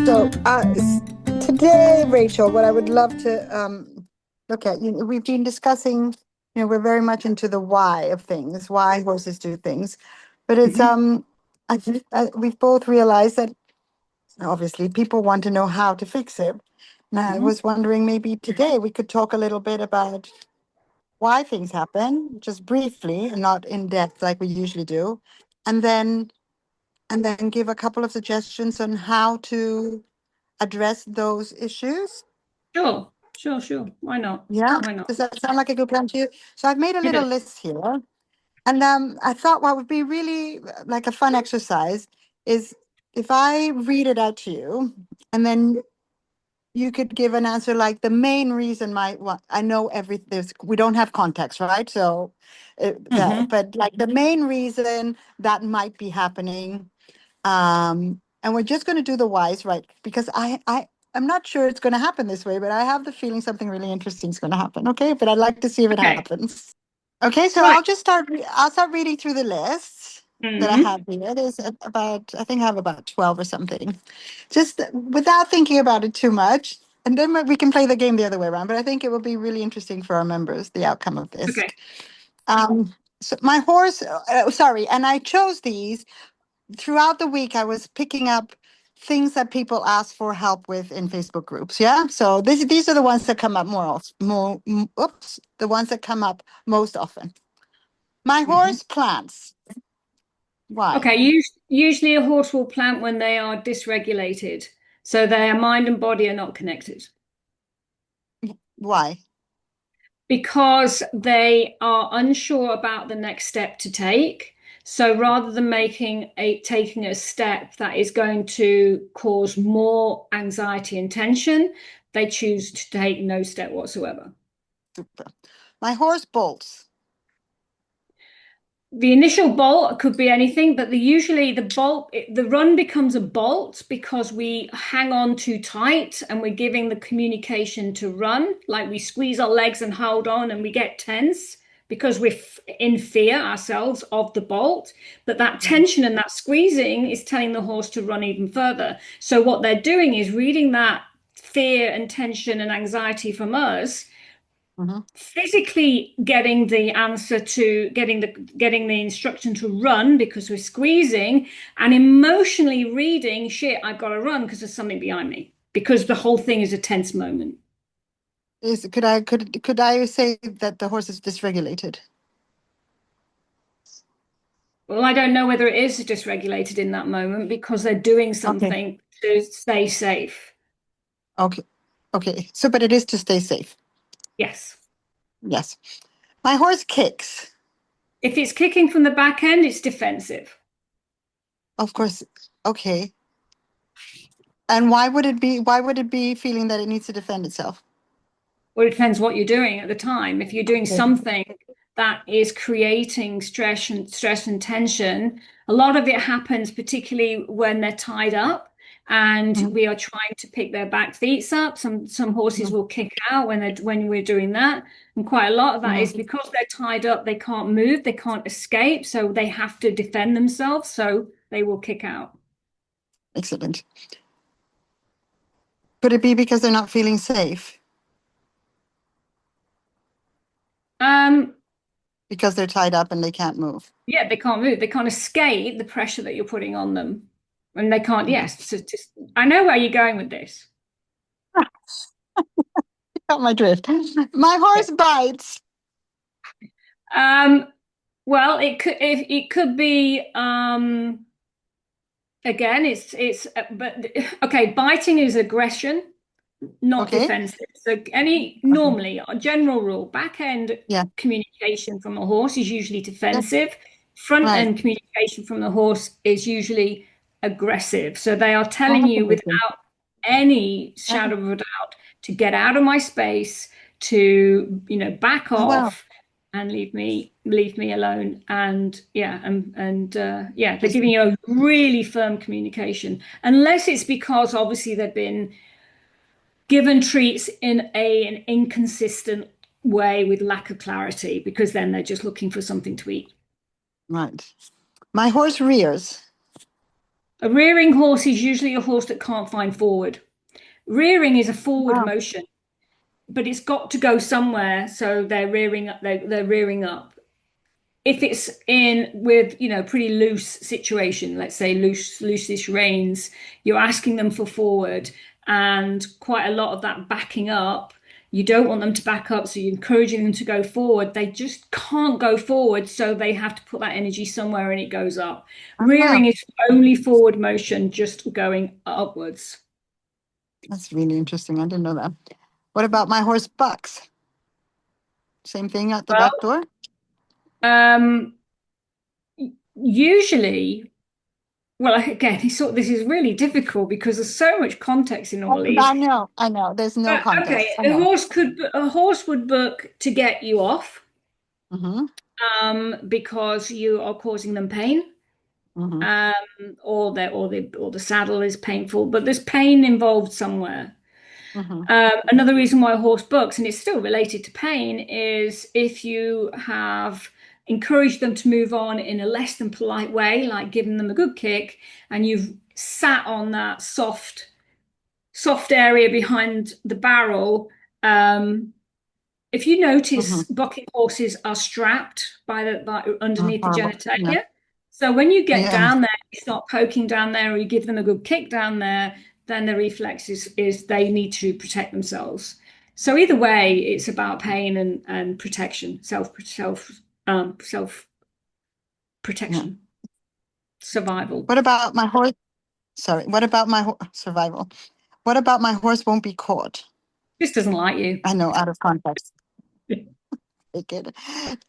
So, today, Rachel, what I would love to look at, we've been discussing, we're very much into the why of things, why horses do things, but it's Mhm. I think we've both realized that obviously people want to know how to fix it. And I Mhm. was wondering maybe today we could talk a little bit about why things happen, just briefly and not in depth like we usually do, and then give a couple of suggestions on how to address those issues. Sure, sure, sure. Why not? Yeah. Why not? Does that sound like a good plan to you? So I've made a It little is. list here. And I thought what would be really like a fun exercise is if I read it out to you and then you could give an answer like the main reason I know everything, we don't have context, right? So Hmm. but like the main reason that might be happening. And we're just going to do the whys, right? Because I'm not sure it's going to happen this way, but I have the feeling something really interesting is going to happen. Okay, but I'd like to see if it Okay. happens. Okay, so Right. I'll just start. I'll start reading through the list that I Hmm. have here. There's about, I think I have about 12 or something. Just without thinking about it too much, and then we can play the game the other way around. But I think it will be really interesting for our members the outcome of this. Okay. So my horse, sorry, and I chose these throughout the week. I was picking up things that people ask for help with in Facebook groups. Yeah. So these are the ones that come up oops, the ones that come up most often. My Hmm. horse plants. Why? Okay. Usually a horse will plant when they are dysregulated, so their mind and body are not connected Why? because they are unsure about the next step to take. So rather than taking a step that is going to cause more anxiety and tension, they choose to take no step whatsoever. Super. My horse bolts. The initial bolt could be anything, but usually the run becomes a bolt because we hang on too tight and we're giving the communication to run, like we squeeze our legs and hold on and we get tense because we're in fear ourselves of the bolt. But that tension and that squeezing is telling the horse to run even further. So what they're doing is reading that fear and tension and anxiety from us, Mhm. physically getting the answer to getting the instruction to run because we're squeezing, and emotionally reading, shit, I've got to run because there's something behind me, because the whole thing is a tense moment. Could I say that the horse is dysregulated? Well, I don't know whether it is dysregulated in that moment because they're doing Okay. something to stay safe. Okay. Okay. So, but it is to stay safe. Yes. Yes. My horse kicks. If it's kicking from the back end, it's defensive. Of course. Okay. And why would it be feeling that it needs to defend itself? Well, it depends what you're doing at the time. If you're doing Okay. something that is creating stress and tension, a lot of it happens particularly when they're tied up and Mhm, we are trying to pick their back feet up. Some horses mhm, will kick out when we're doing that. And quite a lot of that is mhm. because they're tied up, they can't move, they can't escape, so they have to defend themselves, so they will kick out. Excellent. Could it be because they're not feeling safe? Um, Because they're tied up and they can't move? Yeah, they can't move. They can't escape the pressure that you're putting on them. And they can't, Mhm. yes. So just, I know where you're going with this. Got my drift. My Yeah. horse bites. Um, well, it could be again, but okay, biting is aggression, not Okay. defensive. So any Okay. normally a general rule, back end Yeah. communication from a horse is usually Yeah. defensive. Front Right. end communication from the horse is usually aggressive. So they are telling Oh, you okay. without any shadow of a doubt to get out of my space, to back Oh, wow. off and leave me alone. And yeah, yeah, they're Just giving you a really firm communication, unless it's because obviously they've been given treats in an inconsistent way with lack of clarity, because then they're just looking for something to eat. right. My horse rears. A rearing horse is usually a horse that can't find forward. Rearing is a forward Wow. motion, but it's got to go somewhere, so they're rearing up. They're rearing up. If it's in with, pretty loose situation, let's say looseish reins, you're asking them for forward, and quite a lot of that backing up. You don't want them to back up, so you're encouraging them to go forward. They just can't go forward, so they have to put that energy somewhere and it goes up. Ah, Rearing is only forward motion, just going upwards. that's really interesting. I didn't know that. What about my horse bucks? Same thing at the back Well, door? um, usually, well, again, this is really difficult because there's so much context in all these. I know, I know. There's no Okay, context. I know. a horse would book to get you off, Mm-hmm. because you are causing them pain, Mm-hmm. or the saddle is painful, but there's pain involved somewhere. Mm-hmm. Another reason why a horse bucks, and it's still related to pain, is if you have encouraged them to move on in a less than polite way, like giving them a good kick, and you've sat on that soft area behind the barrel. If you notice, Mm-hmm. bucking horses are strapped by Oh, underneath the horrible. Yeah. genitalia. So when you get Yeah. down there, you start poking down there, or you give them a good kick down there, then the reflex is they need to protect themselves. So either way, it's about pain and protection, self Yeah. protection, survival. What about my horse? Sorry. What about my survival? What about my horse won't be caught? This doesn't like you. I know, out of context. Take it.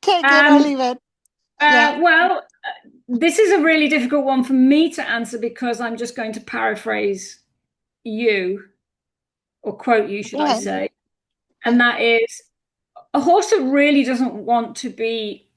Take it or Um, leave it. Yeah. well, this is a really difficult one for me to answer because I'm just going to paraphrase you, or quote you, should Go I ahead. say. Yeah. And that is, a horse that really doesn't want to be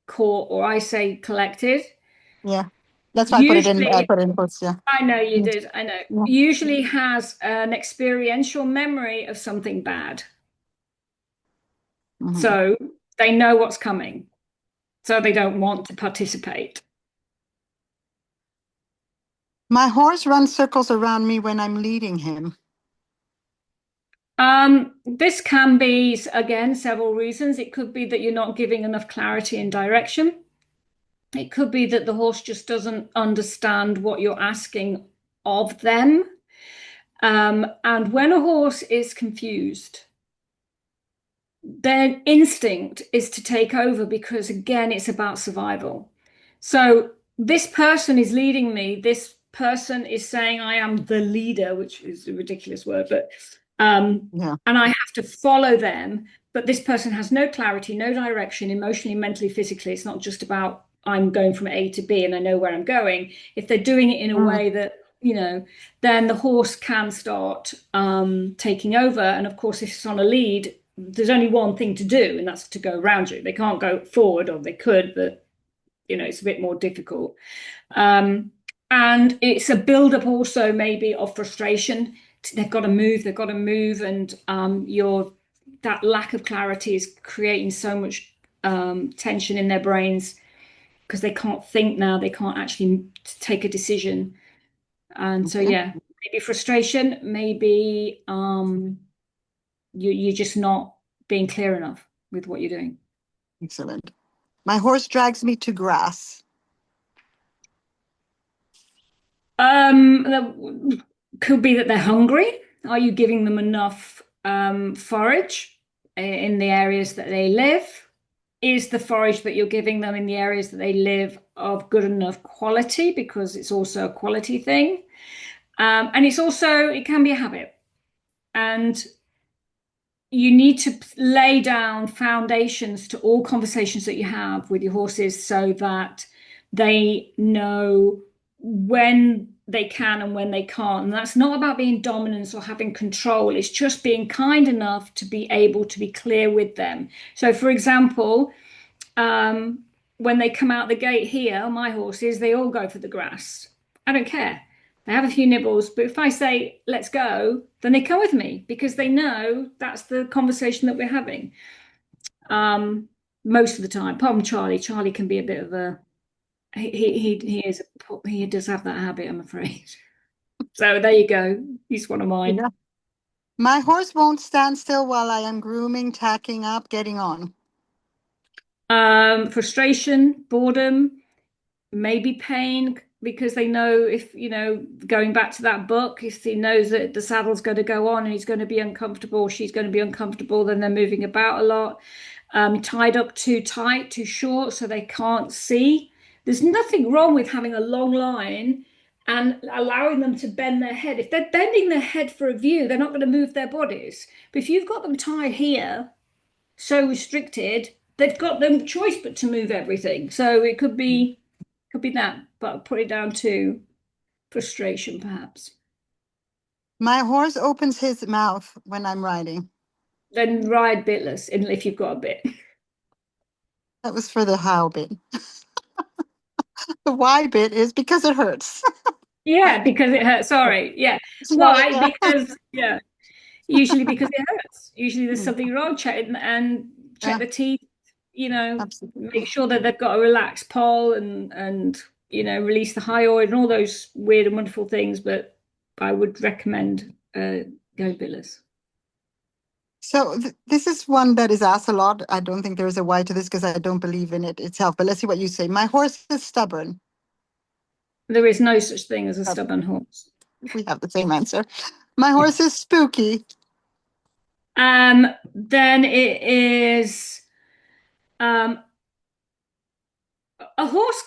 caught, or I say collected, Yeah. That's why I put it in. I usually, put it in quotes. Yeah. I know you Mm, did, I know, yeah. usually has an experiential memory of something bad. Mhm. So they know what's coming. So they don't want to participate. My horse runs circles around me when I'm leading him. This can be, again, several reasons. It could be that you're not giving enough clarity and direction. It could be that the horse just doesn't understand what you're asking of them. And when a horse is confused, their instinct is to take over because, again, it's about survival. So this person is leading me. This person is saying I am the leader, which is a ridiculous word, but Yeah. and I have to follow them. But this person has no clarity, no direction, emotionally, mentally, physically. It's not just about I'm going from A to B and I know where I'm going. If they're doing it in a Mm, way that, then the horse can start taking over. And of course, if it's on a lead, there's only one thing to do, and that's to go around you. They can't go forward, or they could, but it's a bit more difficult. And it's a build-up also maybe of frustration. They've got to move, and that lack of clarity is creating so much tension in their brains because they can't think now, they can't actually take a decision. And so okay. yeah, maybe frustration, maybe you're just not being clear enough with what you're doing. Excellent. My horse drags me to grass. That could be that they're hungry. Are you giving them enough forage in the areas that they live? Is the forage that you're giving them in the areas that they live of good enough quality? Because it's also a quality thing. And it can be a habit. And you need to lay down foundations to all conversations that you have with your horses so that they know when they can and when they can't. And that's not about being dominant or having control. It's just being kind enough to be able to be clear with them. So, for example, when they come out the gate here, my horses, they all go for the grass. I don't care. They have a few nibbles, but if I say, let's go, then they come with me because they know that's the conversation that we're having. Most of the time, apart from Charlie. Charlie can be a bit of a he does have that habit, I'm afraid. So there you go. He's one of mine. Yeah. My horse won't stand still while I am grooming, tacking up, getting on. Frustration, boredom, maybe pain, because they know, if going back to that book, if he knows that the saddle's going to go on and he's going to be uncomfortable, she's going to be uncomfortable, then they're moving about a lot. Tied up too tight, too short, so they can't see. There's nothing wrong with having a long line and allowing them to bend their head. If they're bending their head for a view, they're not going to move their bodies. But if you've got them tied here, so restricted, they've got no choice but to move everything. So it could be that, but I'll put it down to frustration, perhaps. My horse opens his mouth when I'm riding. Then ride bitless, if you've got a bit. That was for the how bit. The why bit is because it hurts. Yeah, because it hurts. Sorry. Yeah. Sorry, Why? yeah. Because, yeah, usually because it hurts. Usually there's something wrong. Check Yeah, the teeth, absolutely. make sure that they've got a relaxed poll, and release the hyoid and all those weird and wonderful things. But I would recommend going bitless. So this is one that is asked a lot. I don't think there is a why to this because I don't believe in it itself. But let's see what you say. My horse is stubborn. There is no such thing as a Stubborn. stubborn horse. We have the same answer. My Yeah. horse is spooky. Then it is um, a horse.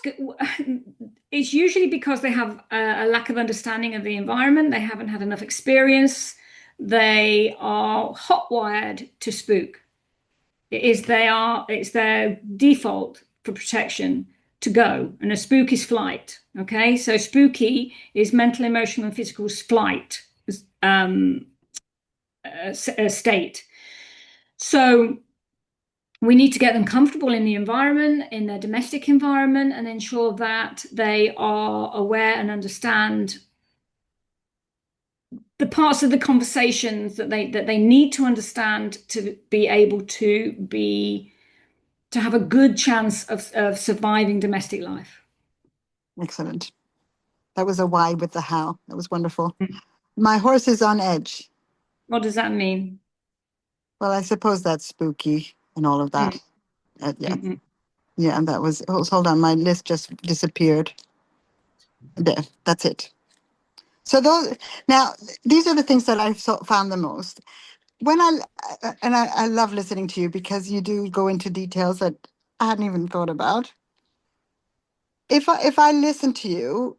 It's usually because they have a lack of understanding of the environment. They haven't had enough experience. They are hot-wired to spook. It's their default for protection to go, and a spook is flight. Okay, so spooky is mental, emotional, and physical flight state. So we need to get them comfortable in the environment, in their domestic environment, and ensure that they are aware and understand the parts of the conversations that they need to understand to be able to have a good chance of surviving domestic life. Excellent. That was a why with the how. That was wonderful. My horse is on edge. What does that mean? Well, I suppose that's spooky and all of Mm, that. Yeah. mm, mm. Yeah, and that was, hold on, my list just disappeared. There, that's it. So those, now, these are the things that I found the most. When I love listening to you because you do go into details that I hadn't even thought about. If I listen to you,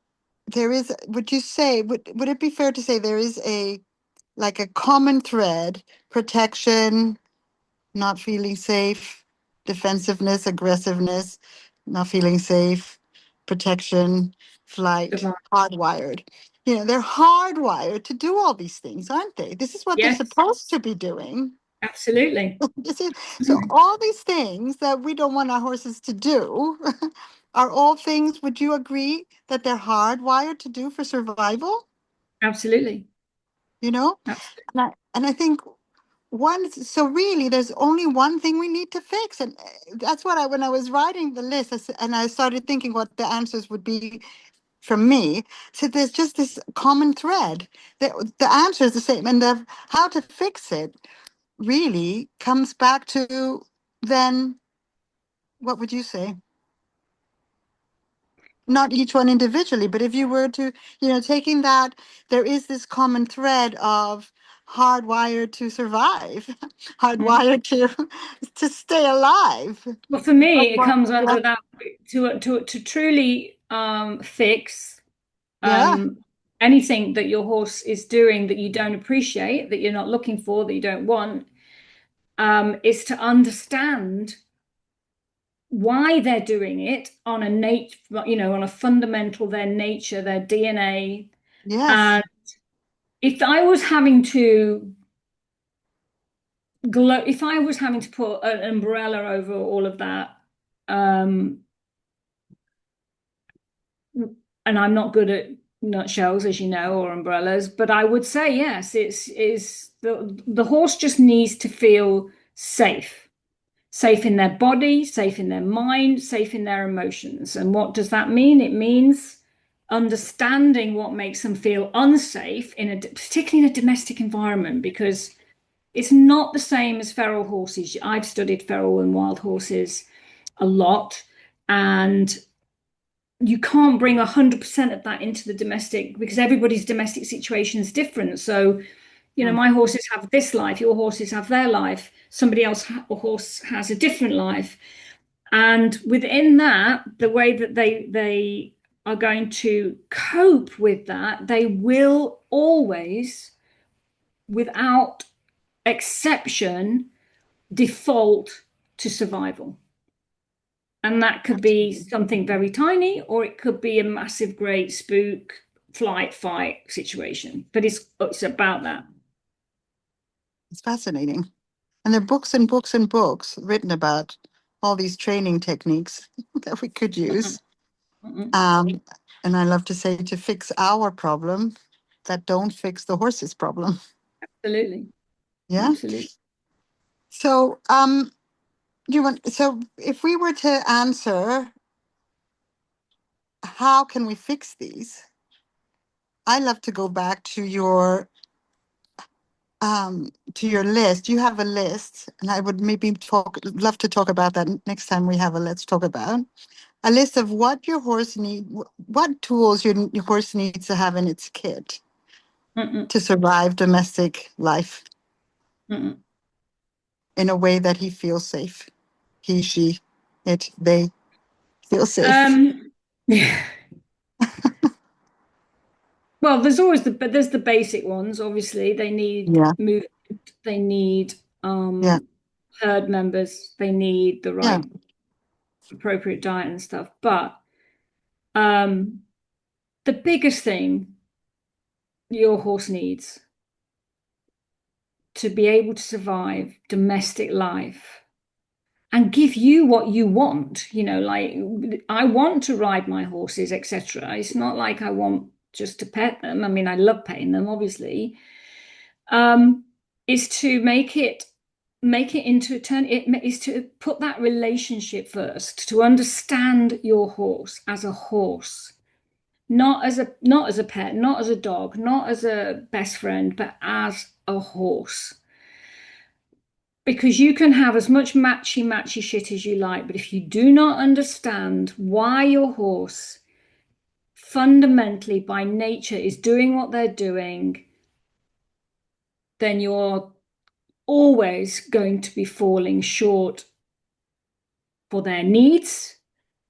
there is, would you say, would it be fair to say there is a, like a common thread, protection, not feeling safe, defensiveness, aggressiveness, not feeling safe, protection, flight, Goodbye. hardwired. They're hardwired to do all these things, aren't they? This is what they're Yes, supposed to be doing. absolutely. This is, so all these things that we don't want our horses to do are all things, would you agree that they're hardwired to do for survival? Absolutely. You know? Absolutely. And I think so really there's only one thing we need to fix. And that's what when I was writing the list, and I started thinking what the answers would be from me. So there's just this common thread. The answer is the same. And how to fix it really comes back to then, what would you say? Not each one individually, but if you were to, taking that, there is this common thread of hardwired to survive, Mm. hardwired to stay alive. Well, for me, it Hardwired- comes Yeah, under that to truly fix yeah, um, anything that your horse is doing that you don't appreciate, that you're not looking for, that you don't want, is to understand why they're doing it on a on a fundamental, their nature, their DNA. yes, And if I was having to if I was having to put an umbrella over all of that, um, and I'm not good at nutshells, as you know, or umbrellas, but I would say yes, it's the horse just needs to feel safe. safe in their body, safe in their mind, safe in their emotions. And what does that mean? It means understanding what makes them feel unsafe particularly in a domestic environment, because it's not the same as feral horses. I've studied feral and wild horses a lot, and you can't bring 100% of that into the domestic, because everybody's domestic situation is different. So, my horses have this life, your horses have their life, somebody else horse has a different life. And within that, the way that they are going to cope with that, they will always, without exception, default to survival. And that could be something very tiny, or it could be a massive, great spook, flight, fight situation. But it's about that. It's fascinating. And there are books and books and books written about all these training techniques that we could use. And I love to say, to fix our problem, that don't fix the horse's problem. Absolutely. Yeah. Absolutely. So, so if we were to answer, how can we fix these? I love to go back to your list. You have a list, and I would maybe love to talk about that next time we have a Let's Talk About. A list of what your horse what tools your horse needs to have in its kit to survive domestic life in a way that he feels safe. He, she, it, they feel safe. Yeah. Well, there's the basic ones. Obviously, they need movement, they need herd members, they need the right appropriate diet and stuff. But the biggest thing your horse needs to be able to survive domestic life and give you what you want, like, I want to ride my horses, etc. It's not like I want just to pet them. I mean, I love petting them, obviously. Is to make it into is to put that relationship first, to understand your horse as a horse, not as a pet, not as a dog, not as a best friend, but as a horse. Because you can have as much matchy shit as you like, but if you do not understand why your horse fundamentally by nature is doing what they're doing, then you're always going to be falling short for their needs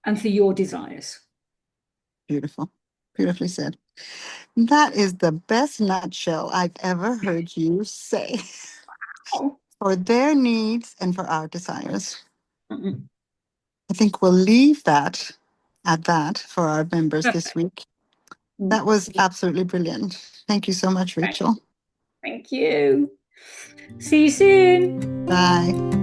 and for your desires. Beautiful. Beautifully said. That is the best nutshell I've ever heard you say. For their needs and for our desires. I think we'll leave that at that for our members this week. That was absolutely brilliant. Thank you so much, Rachel. Thank you. See you soon. Bye.